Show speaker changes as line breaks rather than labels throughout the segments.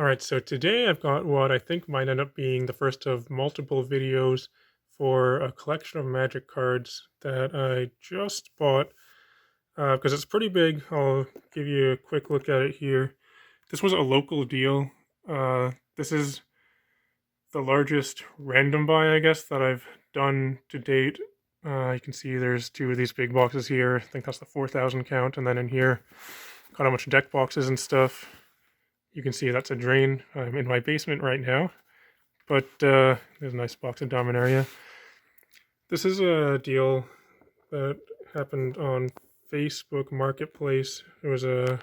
Alright, so today I've got what I think might end up being the first of multiple videos for a collection of Magic cards that I just bought because it's pretty big. I'll give you a quick look at it here. This was a local deal. This is the largest random buy, I guess, that I've done to date. You can see there's two of these big boxes here. I think that's the 4,000 count, and then in here, got a bunch of deck boxes and stuff. You can see that's a drain. I'm in my basement right now, but there's a nice box of Dominaria. This is a deal that happened on Facebook Marketplace. It was a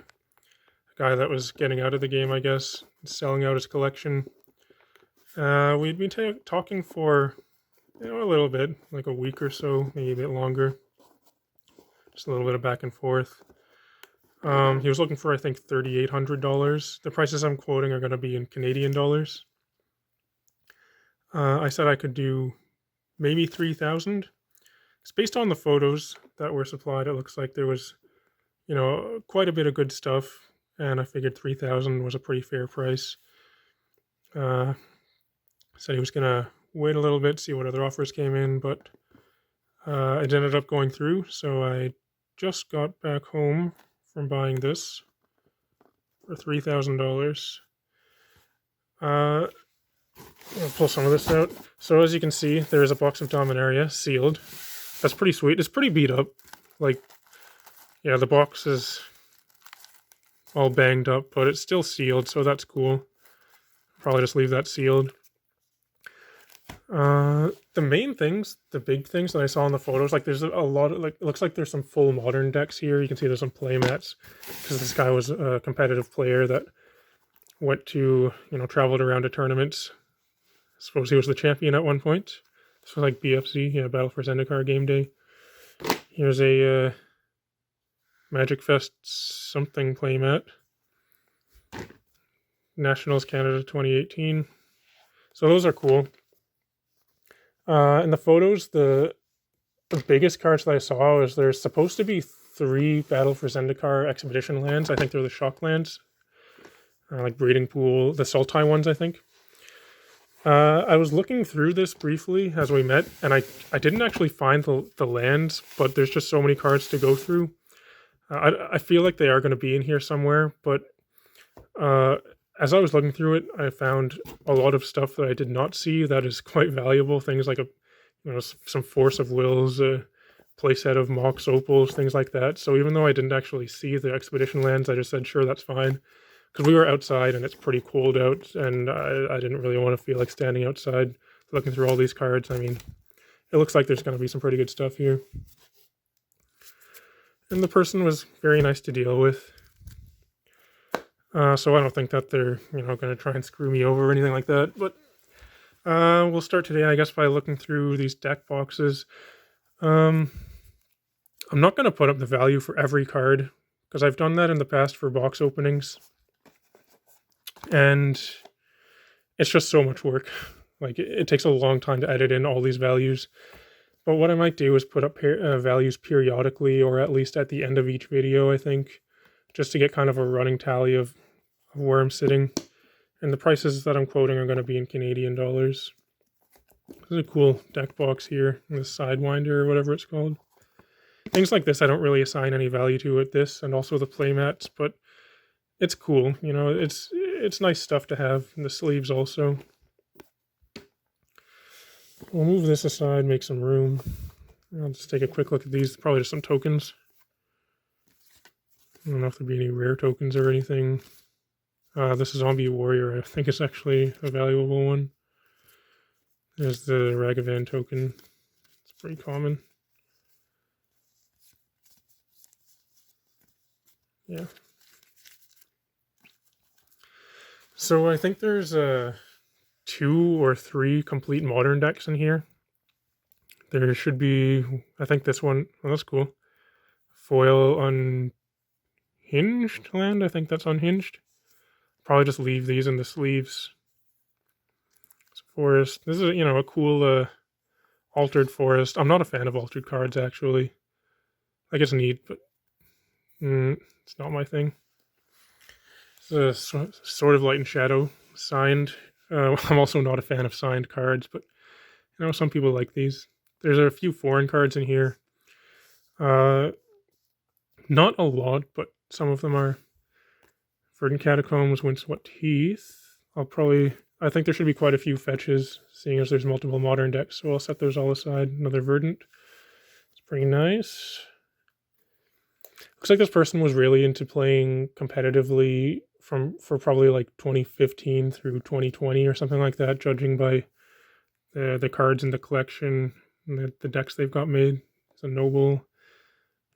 guy that was getting out of the game, I guess, selling out his collection. We'd been talking for a little bit, like a week or so, maybe a bit longer. Just a little bit of back and forth. He was looking for, I think, $3,800. The prices I'm quoting are going to be in Canadian dollars. I said I could do maybe 3,000. It's based on the photos that were supplied. It looks like there was, quite a bit of good stuff, and I figured 3,000 was a pretty fair price. Said he was gonna wait a little bit, see what other offers came in, but it ended up going through. So I just got back home from buying this for $3,000. I'll pull some of this out. So as you can see, there is a box of Dominaria sealed. That's pretty sweet. It's pretty beat up. Like, yeah, the box is all banged up, but it's still sealed, so that's cool. Probably just leave that sealed. The main things, the big things that I saw in the photos, like there's a lot of, like, it looks like there's some full modern decks here. You can see there's some play mats, because this guy was a competitive player that went to, traveled around to tournaments. I suppose he was the champion at one point. This was like BFZ, yeah, Battle for Zendikar game day. Here's a Magic Fest something playmat. Nationals Canada 2018. So those are cool. In the photos, the biggest cards that I saw is there's supposed to be 3 Battle for Zendikar expedition lands. I think they're the shock lands. Like Breeding Pool, the Sultai ones, I think. I was looking through this briefly as we met, and I didn't actually find the lands, but there's just so many cards to go through. I feel like they are going to be in here somewhere, but as I was looking through it, I found a lot of stuff that I did not see that is quite valuable. Things like some Force of Wills, a playset of Mox Opals, things like that. So even though I didn't actually see the expedition lands, I just said, sure, that's fine. Because we were outside and it's pretty cold out, and I didn't really want to feel like standing outside looking through all these cards. I mean, it looks like there's going to be some pretty good stuff here. And the person was very nice to deal with. So I don't think that they're, going to try and screw me over or anything like that. But we'll start today, I guess, by looking through these deck boxes. I'm not going to put up the value for every card, because I've done that in the past for box openings. And it's just so much work. Like, it takes a long time to edit in all these values. But what I might do is put up values periodically, or at least at the end of each video, I think, just to get kind of a running tally of where I'm sitting. And the prices that I'm quoting are going to be in Canadian dollars. There's a cool deck box here, the Sidewinder or whatever it's called. Things like this I don't really assign any value to with this, and also the playmats, but it's cool. It's nice stuff to have. And the sleeves also. We'll move this aside, make some room. I'll just take a quick look at these. Probably just some tokens. I don't know if there'd be any rare tokens or anything. This is Zombie Warrior. I think it's actually a valuable one. There's the Ragavan token. It's pretty common. Yeah. So I think there's 2 or 3 complete modern decks in here. There should be, I think this one, oh, that's cool. Foil Unhinged land, I think that's Unhinged. Probably just leave these in the sleeves. It's forest. This is, a cool altered forest. I'm not a fan of altered cards, actually. Like, it's neat, but it's not my thing. It's a sort of Light and Shadow signed. I'm also not a fan of signed cards, but you know some people like these. There's a few foreign cards in here. Not a lot, but some of them are. Verdant Catacombs, Windswept Heath. I think there should be quite a few fetches, seeing as there's multiple modern decks, so I'll set those all aside. Another Verdant. It's pretty nice. Looks like this person was really into playing competitively for probably like 2015 through 2020 or something like that, judging by the cards in the collection and the decks they've got made. It's a Noble,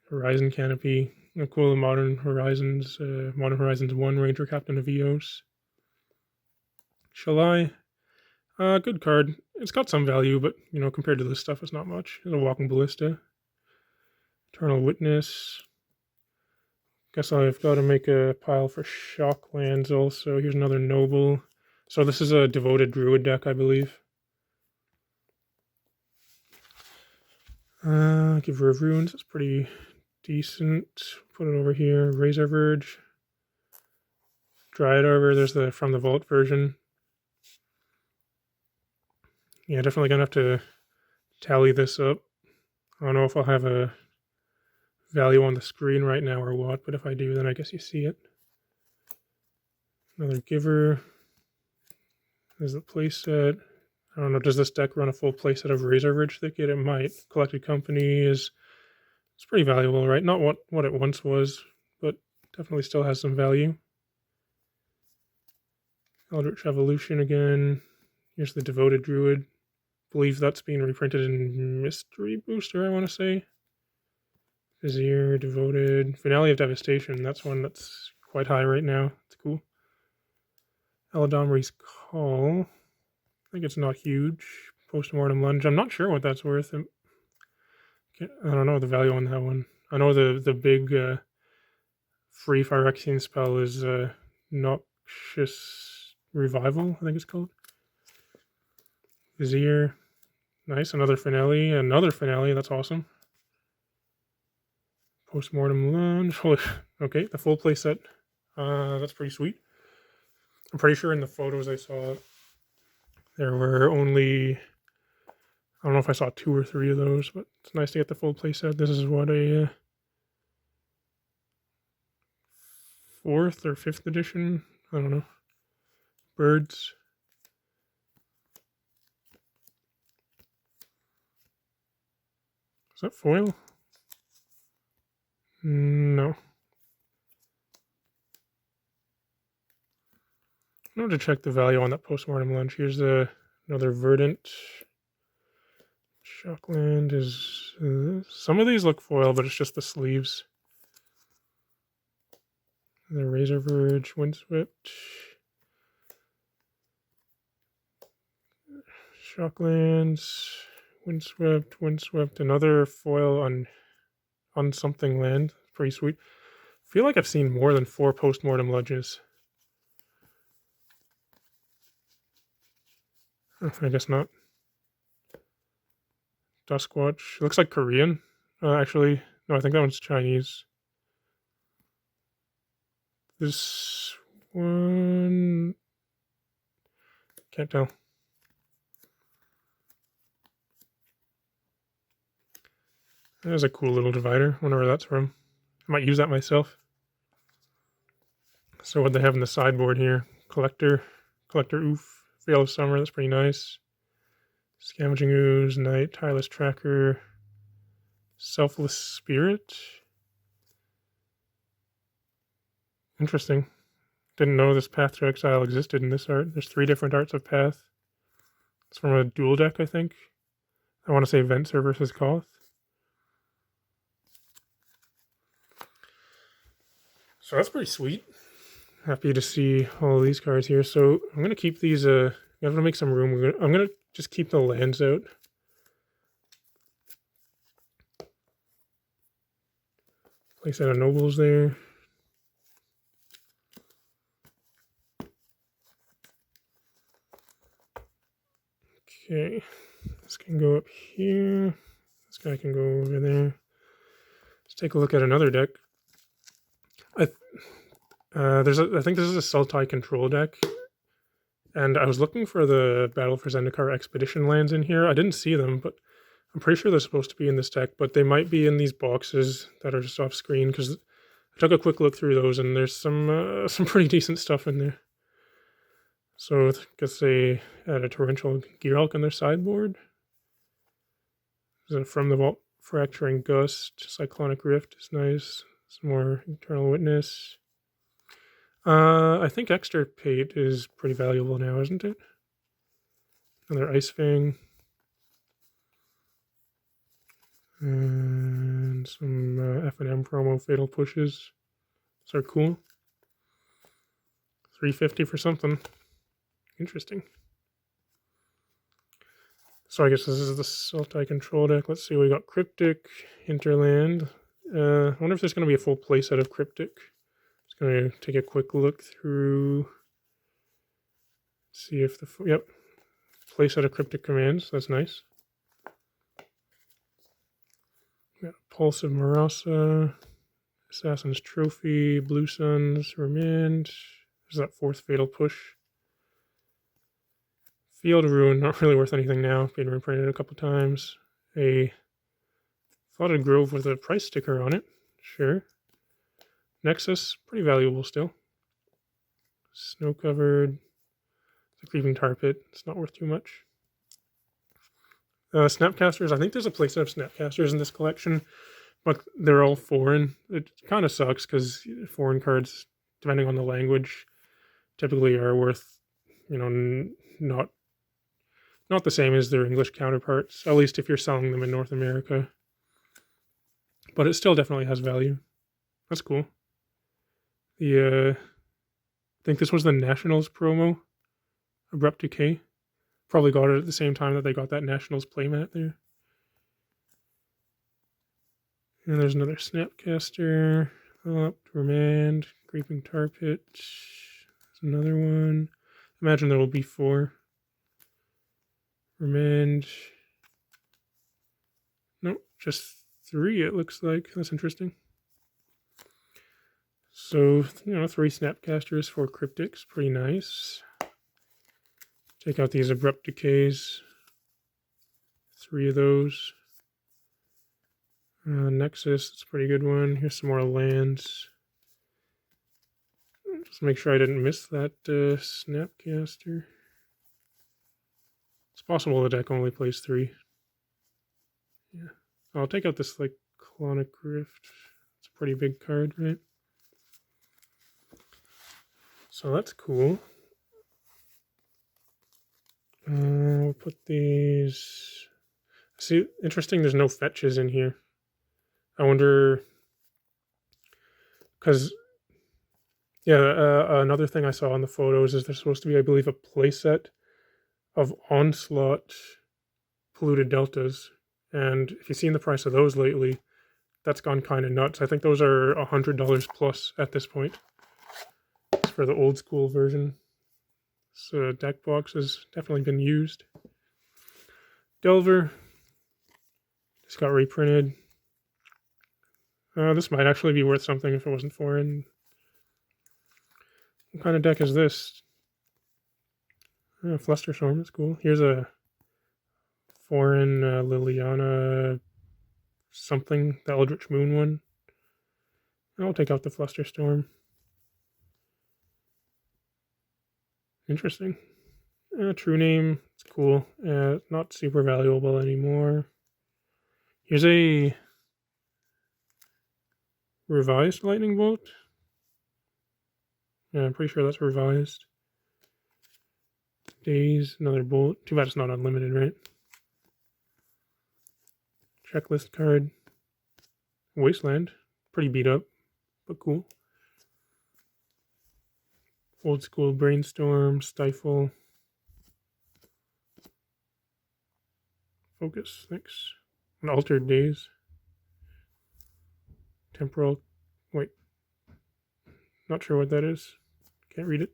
Horizon Canopy, a cool Modern Horizons 1 Ranger Captain of Eos. Shall I? Good card. It's got some value, but you know, compared to this stuff, it's not much. It's a Walking Ballista. Eternal Witness. Guess I've got to make a pile for Shocklands also. Here's another Noble. So this is a Devoted Druid deck, I believe. Giver of Runes, that's pretty decent. Put it over here. Razor Verge. Dryad Arbor, there's the From the Vault version. Yeah, definitely gonna have to tally this up. I don't know if I'll have a value on the screen right now or what, but if I do, then I guess you see it. Another Giver. There's the playset. I don't know, does this deck run a full playset of Razor Verge Thicket? It might. Collected Company it's pretty valuable, right? Not what it once was, but definitely still has some value. Eldritch Evolution again. Here's the Devoted Druid. Believe that's being reprinted in Mystery Booster, I want to say. Vizier, Devoted. Finale of Devastation. That's one that's quite high right now. It's cool. Eladamri's Call. I think it's not huge. Postmortem Lunge. I'm not sure what that's worth. I don't know the value on that one. I know the big free Phyrexian spell is Noxious Revival, I think it's called. Vizier. Nice. Another finale. That's awesome. Postmortem Lunge. Okay, the full playset. That's pretty sweet. I'm pretty sure in the photos I saw there were only, I don't know if I saw 2 or 3 of those, but it's nice to get the full playset. This is what, a 4th or 5th edition? I don't know. Birds. Is that foil? No. I want to check the value on that Postmortem Lunch. Here's another Verdant. Shockland is... some of these look foil, but it's just the sleeves. The Razor Verge, Windswept. Shocklands, Windswept. Another foil on something land. Pretty sweet. I feel like I've seen more than 4 Postmortem Lunges. I guess not. Duskwatch. Looks like Korean. Actually, no, I think that one's Chinese. This one... can't tell. There's a cool little divider. Wonder where that's from. I might use that myself. So what they have in the sideboard here. Collector Oof. Veil of Summer, that's pretty nice. Scavenging Ooze, Night, Tireless Tracker, Selfless Spirit. Interesting. Didn't know this Path to Exile existed in this art. There's 3 different arts of Path. It's from a dual deck, I think. I want to say Venser versus Koth. So that's pretty sweet. Happy to see all of these cards here. So I'm going to keep these, I'm going to make some room. I'm going to just keep the lands out. Place out of Nobles there. Okay, this can go up here. This guy can go over there. Let's take a look at another deck. I think this is a Sultai control deck, and I was looking for the Battle for Zendikar expedition lands in here. I didn't see them, but I'm pretty sure they're supposed to be in this deck, but they might be in these boxes that are just off screen, because I took a quick look through those, and there's some pretty decent stuff in there. So I guess they had a Torrential Gearhulk on their sideboard. From the Vault, Fracturing Gust, Cyclonic Rift is nice. Some more Eternal Witness. I think Extirpate is pretty valuable now, isn't it? Another Ice Fang. And some F&M promo Fatal Pushes. Those are cool. $350 for something. Interesting. So I guess this is the Sultai control deck. Let's see, we got Cryptic, Hinterland. I wonder if there's going to be a full playset of Cryptic. Just going to take a quick look through. See if the... Yep. Playset of Cryptic commands. That's nice. We got Pulse of Marasa, Assassin's Trophy, Blue Suns, Remand. There's that fourth Fatal Push. Field of Ruin, not really worth anything now. Been reprinted a couple times. A Flooded Grove with a price sticker on it. Sure. Nexus, pretty valuable still. Snow Covered. The Creeping Tar Pit. It's not worth too much. Snapcasters. I think there's a playset of Snapcasters in this collection, but they're all foreign. It kind of sucks because foreign cards, depending on the language, typically are worth, not the same as their English counterparts, at least if you're selling them in North America. But it still definitely has value. That's cool. I think this was the Nationals promo. Abrupt Decay. Probably got it at the same time that they got that Nationals playmat there. And there's another Snapcaster. Remand. Creeping Tar Pit. There's another one. Imagine there will be 4. Remand. Nope, just 3 it looks like. That's interesting. So, 3 Snapcasters, 4 Cryptics. Pretty nice. Take out these Abrupt Decays. 3 of those. Nexus, that's a pretty good one. Here's some more lands. Just make sure I didn't miss that Snapcaster. It's possible the deck only plays 3. Yeah. I'll take out this, Cyclonic Rift. It's a pretty big card, right? So that's cool. We'll put these... See, interesting, there's no fetches in here. I wonder... Because... Yeah, another thing I saw in the photos is there's supposed to be, I believe, a playset of Onslaught Polluted Deltas. And if you've seen the price of those lately, that's gone kind of nuts. I think those are $100 plus at this point. It's for the old school version. So deck box has definitely been used. Delver. Just got reprinted. This might actually be worth something if it wasn't foreign. What kind of deck is this? Flusterstorm, that's cool. Here's a foreign Liliana something, the Eldritch Moon one. I'll take out the Flusterstorm. Interesting. True Name, it's cool. Not super valuable anymore. Here's a revised Lightning Bolt. Yeah, I'm pretty sure that's revised. Days, another Bolt. Too bad it's not unlimited, right? Checklist card. Wasteland. Pretty beat up, but cool. Old School Brainstorm. Stifle. Focus, thanks. And Altered Days. Temporal. Wait. Not sure what that is. Can't read it.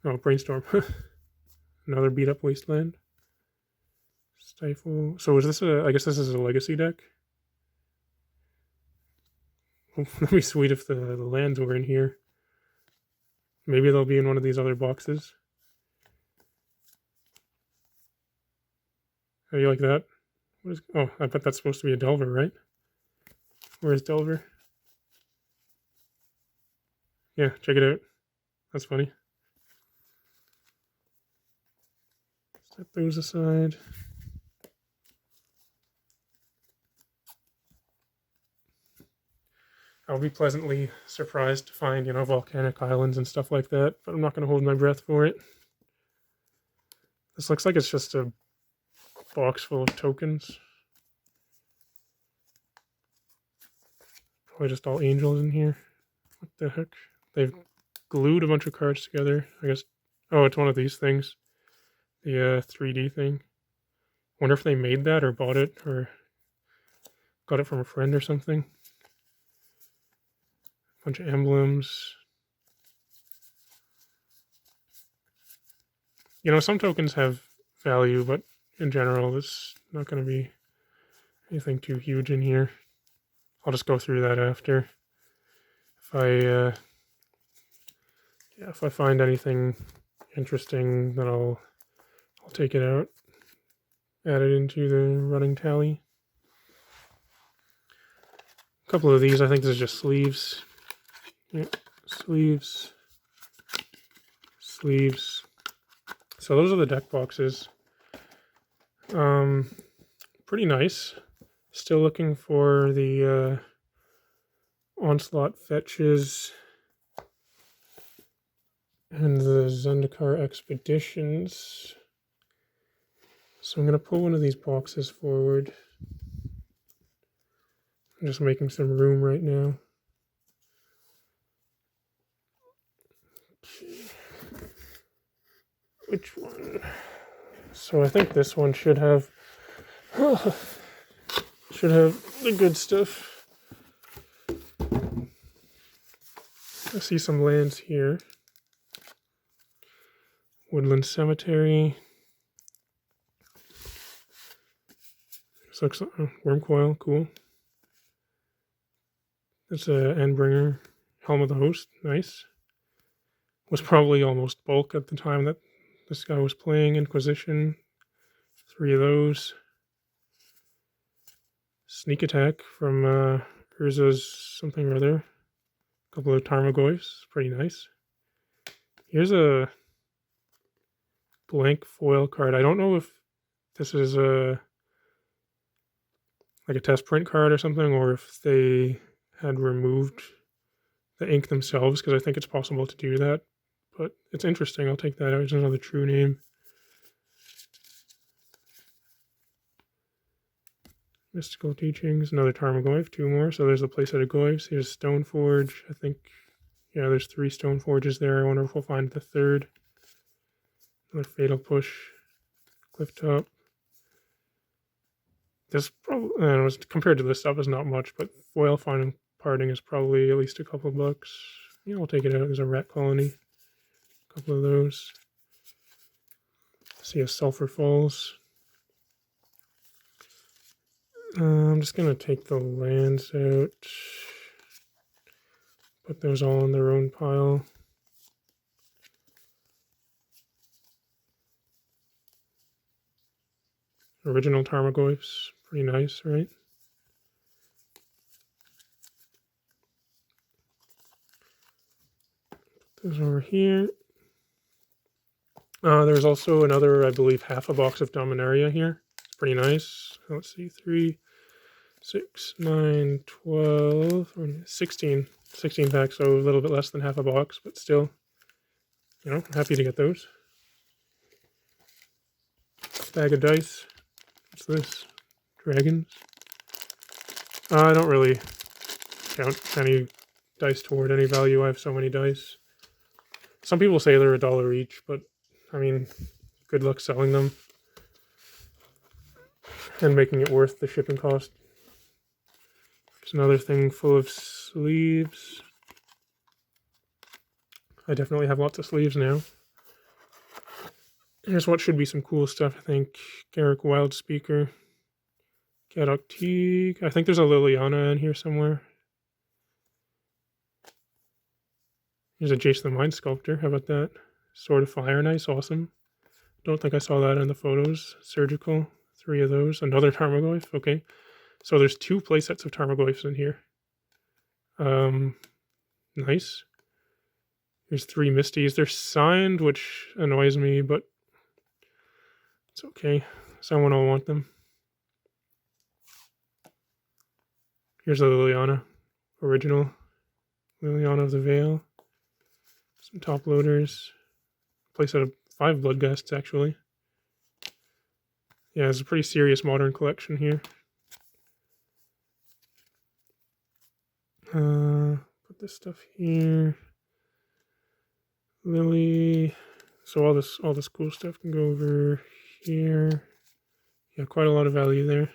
Oh, Brainstorm. Another beat up Wasteland. Stifle. So is this I guess this is a legacy deck? That'd be sweet if the lands were in here. Maybe they'll be in one of these other boxes. How do you like that? What is? Oh, I bet that's supposed to be a Delver, right? Where's Delver? Yeah, check it out. That's funny. Set those aside. I'll be pleasantly surprised to find, volcanic islands and stuff like that, but I'm not going to hold my breath for it. This looks like it's just a box full of tokens. Probably just all angels in here. What the heck? They've glued a bunch of cards together. I guess. Oh, it's one of these things. The 3D thing. Wonder if they made that or bought it or got it from a friend or something. Bunch of emblems. Some tokens have value, but in general, it's not going to be anything too huge in here. I'll just go through that after. If I find anything interesting, then I'll take it out, add it into the running tally. A couple of these, I think this is just sleeves. Yeah, sleeves. So those are the deck boxes. Pretty nice. Still looking for the Onslaught Fetches and the Zendikar Expeditions. So I'm going to pull one of these boxes forward. I'm just making some room right now. Which one? So I think this one should have the good stuff. I see some lands here. Woodland Cemetery. This looks Wormcoil, cool. That's a Endbringer. Helm of the Host, nice. Was probably almost bulk at the time that this guy was playing. Inquisition, 3 of those. Sneak Attack from Urza's something or other. A couple of Tarmogoyfs, pretty nice. Here's a blank foil card. I don't know if this is like a test print card or something, or if they had removed the ink themselves, because I think it's possible to do that. But it's interesting. I'll take that out. It's another true name. Mystical Teachings, another Tarmogoyf, 2 more. So there's a playset of Goyfs. Here's Stoneforge. I think, yeah, there's 3 Stoneforges there. I wonder if we'll find the 3rd. Another Fatal Push. Clifftop. This probably, I don't know, compared to this stuff, is not much, but foil final parting is probably at least a couple of bucks. Yeah, I'll take it out. There's a Rat Colony. A couple of those. See a Sulphur Falls. I'm just going to take the lands out. Put those all in their own pile. Original Tarmogoyfs. Pretty nice, right? Put those over here. There's also another, I believe, half a box of Dominaria here. It's pretty nice. Let's see, 3, 6, 9, 12, 16. 16 packs, so a little bit less than half a box, but still, happy to get those. Bag of dice. What's this? Dragons. I don't really count any dice toward any value. I have so many dice. Some people say they're $1 each, but I mean, good luck selling them and making it worth the shipping cost. There's another thing full of sleeves. I definitely have lots of sleeves now. Here's what should be some cool stuff, I think. Garrick Wildspeaker. Gadok Teague. I think there's a Liliana in here somewhere. Here's a Jace the Mind Sculptor. How about that? Sword of Fire, nice, awesome. Don't think I saw that in the photos. Surgical, 3 of those. Another Tarmogoyf, okay. So there's 2 playsets of Tarmogoyfs in here. Nice. There's 3 Misties. They're signed, which annoys me, but it's okay. Someone will want them. Here's a Liliana. Original. Liliana of the Veil. Some top loaders. Playset of 5 Bloodghasts, actually. Yeah, it's a pretty serious modern collection here. Put this stuff here. Lily. So all this cool stuff can go over here. Yeah, quite a lot of value there.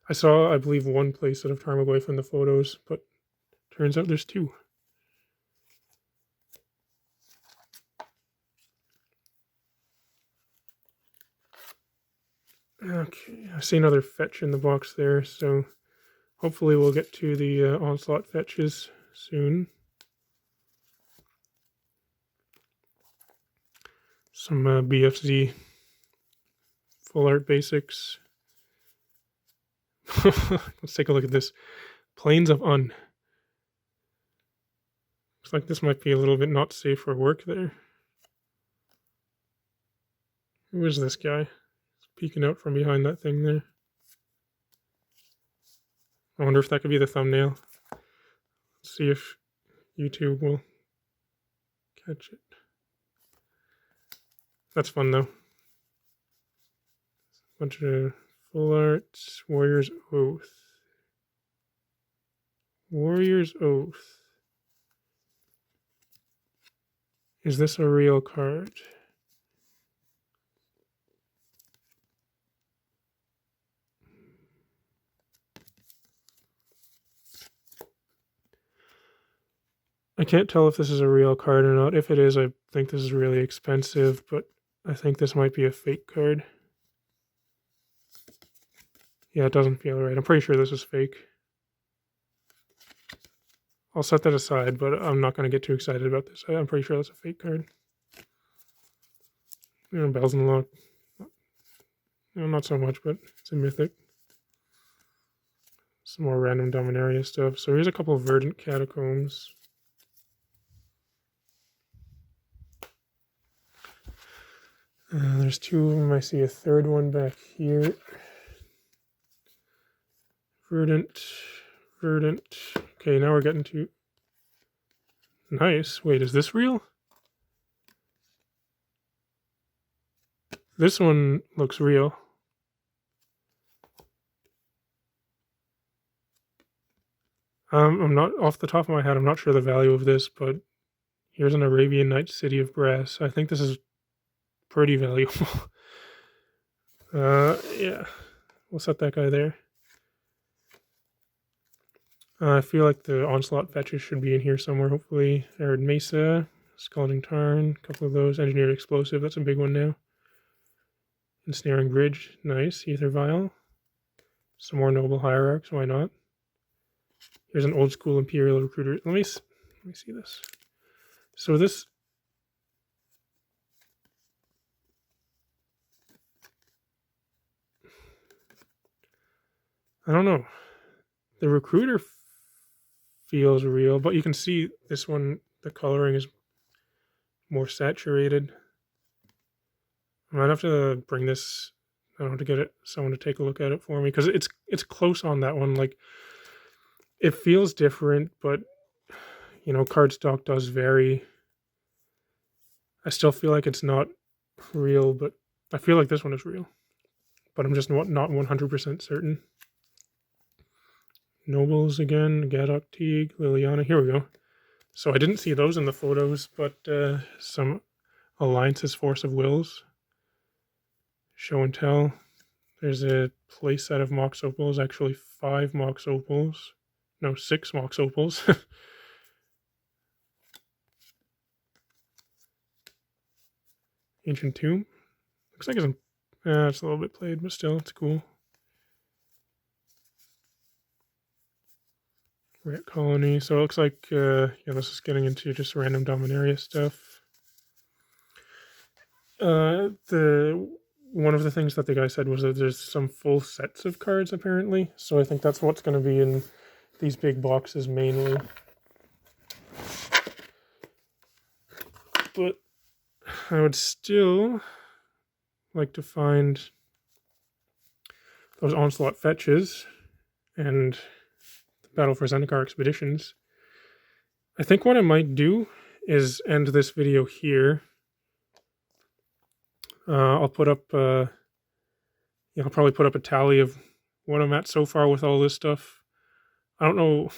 I saw, I believe, 1 playset of Tarmogoyf in the photos, but turns out there's 2. Okay, I see another fetch in the box there, so hopefully we'll get to the Onslaught fetches soon. Some BFZ full art basics. Let's take a look at this. Plains of Un. Looks like this might be a little bit not safe for work there. Who is this guy? He's peeking out from behind that thing there. I wonder if that could be the thumbnail. Let's see if YouTube will catch it. That's fun though. Bunch of full arts. Warrior's Oath. Warrior's Oath. Is this a real card? I can't tell if this is a real card or not. If it is, I think this is really expensive, but I think this might be a fake card. Yeah, it doesn't feel right. I'm pretty sure this is fake. I'll set that aside, but I'm not going to get too excited about this. I'm pretty sure that's a fake card. Bells and Lock. Not so much, but it's a mythic. Some more random Dominaria stuff. So here's a couple of Verdant Catacombs. There's 2 of them. I see a third one back here. Verdant. Okay, now we're getting to... Nice. Wait, is this real? This one looks real. I'm not, off the top of my head, I'm not sure the value of this, but here's an Arabian Nights City of Brass. I think this is pretty valuable. Yeah. We'll set that guy there. I feel like the Onslaught fetches should be in here somewhere, hopefully. Arid Mesa, Scalding Tarn, a couple of those. Engineered Explosive, that's a big one now. Ensnaring Bridge, nice. Ether Vial. Some more Noble Hierarchs, why not? Here's an old school Imperial Recruiter. Let me see this. So this... I don't know. The Recruiter feels real, but you can see this one, the coloring is more saturated. I might have to bring this, I don't know, to get someone to take a look at it for me, because it's close on that one. Like, it feels different, but cardstock does vary. I still feel like it's not real, but I feel like this one is real, but I'm just not 100% certain. Nobles again, Gadok Teague, Liliana. Here we go. So I didn't see those in the photos, but some Alliance's Force of Wills. Show and Tell. There's a playset of Mox Opals, actually 5 Mox Opals. No, 6 Mox Opals. Ancient Tomb. Looks like it's a little bit played, but still, it's cool. Rat colony. So it looks like yeah, this is getting into just random Dominaria stuff. The one of the things that the guy said was that there's some full sets of cards apparently. So I think that's what's going to be in these big boxes mainly. But I would still like to find those Onslaught fetches and the Battle for Zendikar expeditions. I think what I might do is end this video here. I'll put up, I'll probably put up a tally of what I'm at so far with all this stuff. I don't know,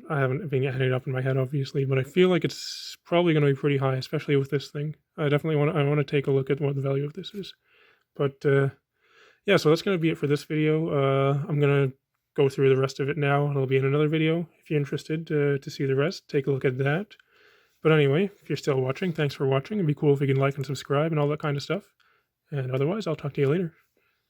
I haven't been adding it up in my head, obviously, but I feel like it's probably going to be pretty high, especially with this thing. I definitely want to take a look at what the value of this is. But yeah, so that's going to be it for this video. I'm going to go through the rest of it now, and it'll be in another video. If you're interested to see the rest, take a look at that. But anyway, if you're still watching, thanks for watching. It'd be cool if you can like and subscribe and all that kind of stuff. And otherwise, I'll talk to you later.